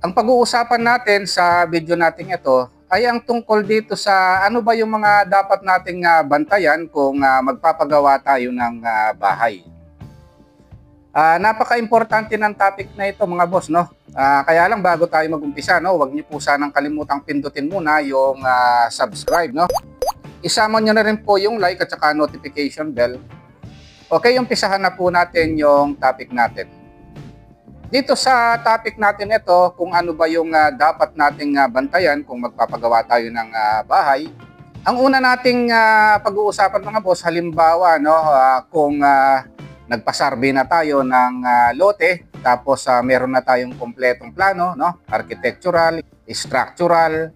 Ang pag-uusapan natin sa video natin ito ay ang tungkol dito sa ano ba yung mga dapat nating bantayan kung magpapagawa tayo ng bahay. Napaka-importante ng topic na ito mga boss, no? Kaya lang bago tayo mag-umpisa, no, huwag niyo po sanang kalimutang pindutin muna yung subscribe, no? Isama niyo na rin po yung like at saka notification bell. Okay, umpisahan na po natin yung topic natin. Dito sa topic natin ito, kung ano ba yung dapat nating bantayan kung magpapagawa tayo ng bahay. Ang una nating pag-uusapan mga boss, halimbawa no, kung nagpa-survey na tayo ng lote, tapos meron na tayong kompletong plano, no, architectural, structural,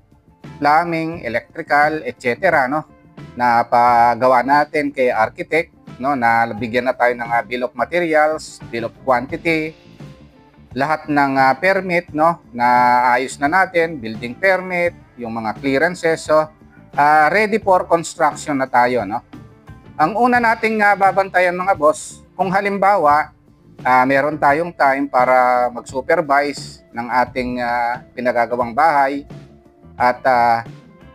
plumbing, electrical, etc. no, na pagawa natin kay architect, no, na bigyan na tayo ng bill of materials, bill of quantity, lahat ng permit, no, na ayos na natin, building permit, yung mga clearances, so ready for construction na tayo, no. Ang una nating babantayan mga boss, kung halimbawa meron tayong time para mag-supervise ng ating pinagagawang bahay at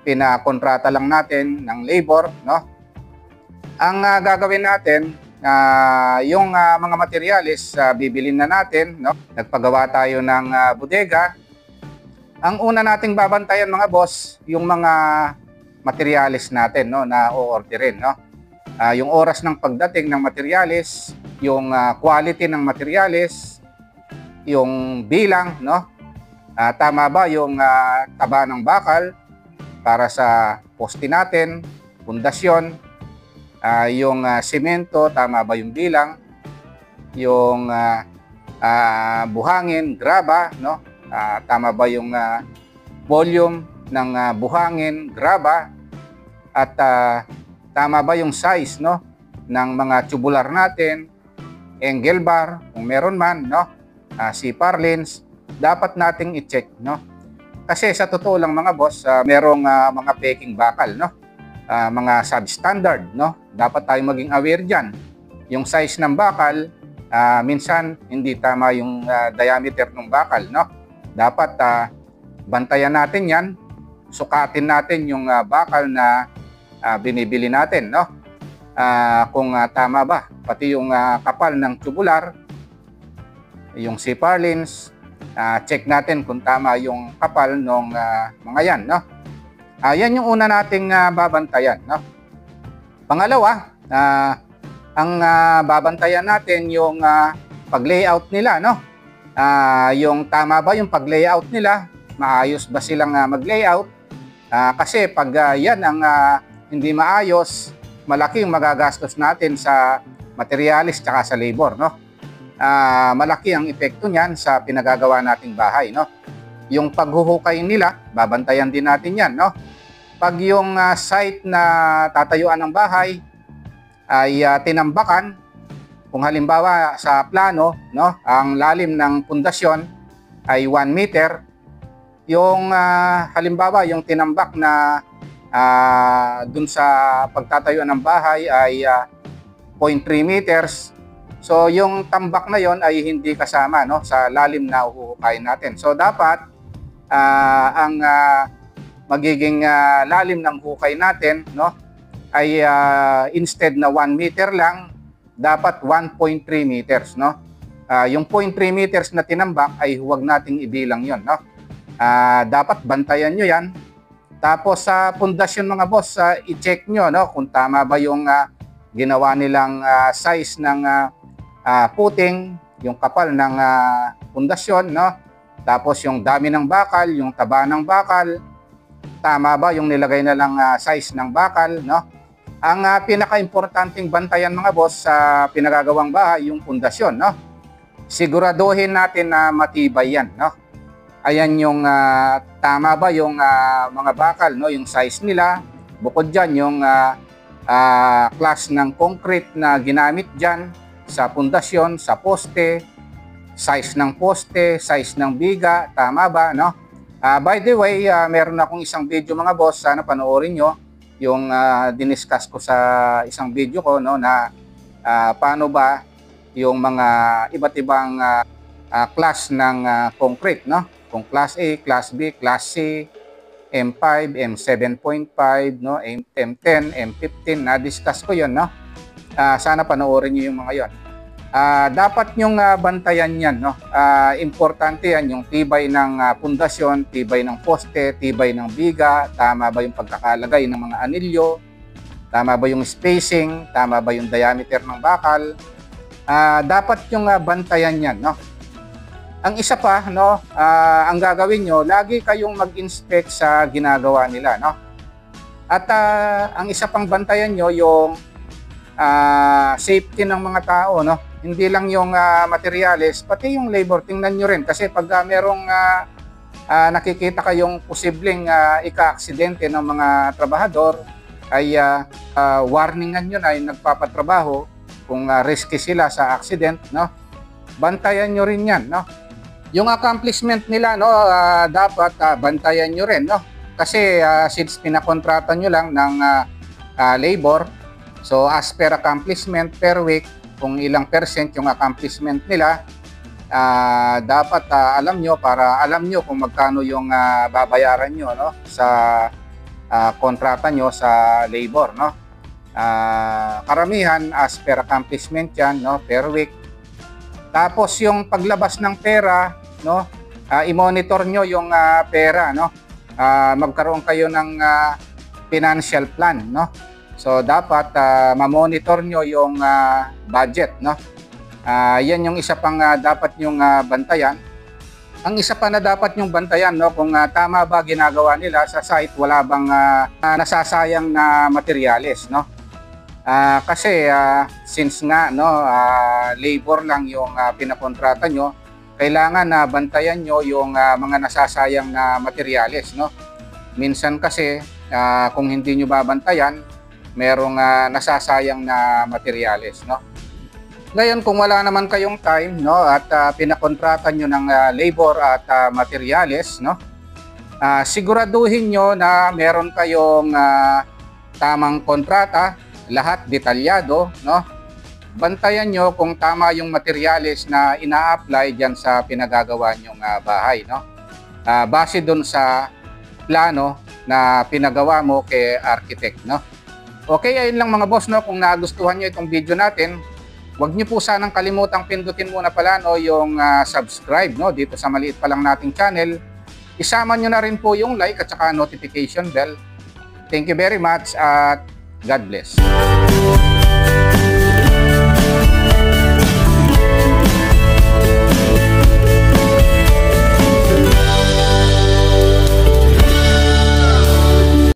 pinakontrata lang natin ng labor, no. Ang gagawin natin, yung mga materyales bibilin na natin, no? Nagpagawa tayo ng bodega. Ang una nating babantayan mga boss, yung mga materyales natin, no, na o-orderin, no? Yung oras ng pagdating ng materyales, yung quality ng materyales, yung bilang, no? Tama ba yung taba ng bakal para sa poste natin, pundasyon, yung semento, tama ba yung bilang, yung buhangin, graba, no? Tama ba yung volume ng buhangin, graba, at tama ba yung size, no, ng mga tubular natin, angle bar, kung meron man, no, C-purlins, dapat nating i-check, no? Kasi sa totoo lang mga boss, merong mga peking bakal, no? Mga substandard, no? Dapat tayo maging aware diyan. Yung size ng bakal, minsan hindi tama yung diameter ng bakal, no? Dapat bantayan natin 'yan. Sukatin natin yung bakal na binibili natin, no? Kung tama ba, pati yung kapal ng tubular, yung C-purlins, check natin kung tama yung kapal ng mga 'yan, no? Yan yung una nating babantayan, no? Pangalawa, ang babantayan natin yung pag-layout nila, no? Yung tama ba yung pag-layout nila? Maayos ba silang mag-layout? Kasi pag yan ang hindi maayos, malaki yung magagastos natin sa materialis tsaka sa labor, no? Malaki ang epekto niyan sa pinagagawa nating bahay, no? Yung paghuhukay nila, babantayan din natin yan, no? Pag yung site na tatayuan ng bahay ay tinambakan, kung halimbawa sa plano, no, ang lalim ng pundasyon ay 1 meter, yung halimbawa yung tinambak na dun sa pagtatayuan ng bahay ay 0.3 meters, so yung tambak na yon ay hindi kasama, no, sa lalim na uhukayin natin. So dapat ang magiging lalim ng hukay natin, no, ay instead na 1 meter lang, dapat 1.3 meters, no. Yung 0.3 meters na tinambak ay huwag nating ibilang yon, no. Dapat bantayan nyo yan. Tapos sa pundasyon mga boss, i-check nyo, no, kung tama ba yung ginawa nilang size ng puting, yung kapal ng pundasyon, no. Tapos yung dami ng bakal, yung taba ng bakal, tama ba yung nilagay na lang size ng bakal, no? Ang pinaka-importanting bantayan mga boss sa pinagagawang bahay, yung pundasyon, no? Siguraduhin natin na matibay yan, no? Ayan yung tama ba yung mga bakal, no? Yung size nila. Bukod dyan, yung class ng concrete na ginamit dyan sa pundasyon, sa poste, size ng poste, size ng biga, tama ba, no? By the way, meron akong isang video mga boss, sana panoorin nyo yung diniscuss ko sa isang video ko, no, na paano ba yung mga iba't ibang class ng concrete, no? Kung Class A, Class B, Class C, M5, M7.5, no, M10, M15, na-discuss ko 'yon, no. Sana panoorin niyo yung mga 'yon. Dapat nyong bantayan 'yan, no. Importante 'yan, yung tibay ng pundasyon, tibay ng poste, tibay ng biga, tama ba yung pagkakalagay ng mga anilyo, tama ba yung spacing, tama ba yung diameter ng bakal. Dapat yung bantayan 'yan, no. Ang isa pa, no, ang gagawin nyo, lagi kayong mag-inspect sa ginagawa nila, no. At ang isa pang bantayan nyo yung safety ng mga tao, no. Hindi lang yung materyales, pati yung labor, tingnan nyo rin. Kasi pag merong nakikita kayong posibleng ika-aksidente ng mga trabahador, ay warningan nyo na yung nagpapatrabaho kung risky sila sa accident, no. Bantayan nyo rin yan, no. Yung accomplishment nila, no, dapat bantayan nyo rin, no. Kasi since pinakontrata nyo lang ng labor, so as per accomplishment per week, kung ilang percent yung accomplishment nila, dapat alam nyo, para alam nyo kung magkano yung babayaran nyo, no, sa kontrata nyo sa labor, no. Karamihan as per accomplishment yan, no, per week. Tapos yung paglabas ng pera, no, i-monitor nyo yung pera, no. Magkaroon kayo ng financial plan, no. So dapat ma-monitor nyo yung budget, no. Yan yung isa pang dapat nyong bantayan. Ang isa pa na dapat nyong bantayan, no, kung tama ba ginagawa nila sa site, wala bang nasasayang na materyales, no. Kasi since nga, no, labor lang yung pinakontrata nyo, kailangan na bantayan nyo yung mga nasasayang na materyales, no. Minsan kasi kung hindi nyo babantayan, merong nasasayang na materyales, no. Ngayon, kung wala naman kayong time, no, at pinakontrata nyo ng labor at materyales, no, siguraduhin nyo na meron kayong tamang kontrata, lahat detalyado, no. Bantayan nyo kung tama yung materyales na ina-apply diyan sa pinagagawa nyong bahay, no. Base dun sa plano na pinagawa mo kay architect, no. Okay, ayun lang mga boss, no. Kung nagustuhan nyo itong video natin, huwag nyo po sanang kalimutang pindutin muna pala, no, yung subscribe, no, dito sa maliit pa lang nating channel. Isama nyo na rin po yung like at saka notification bell. Thank you very much at God bless.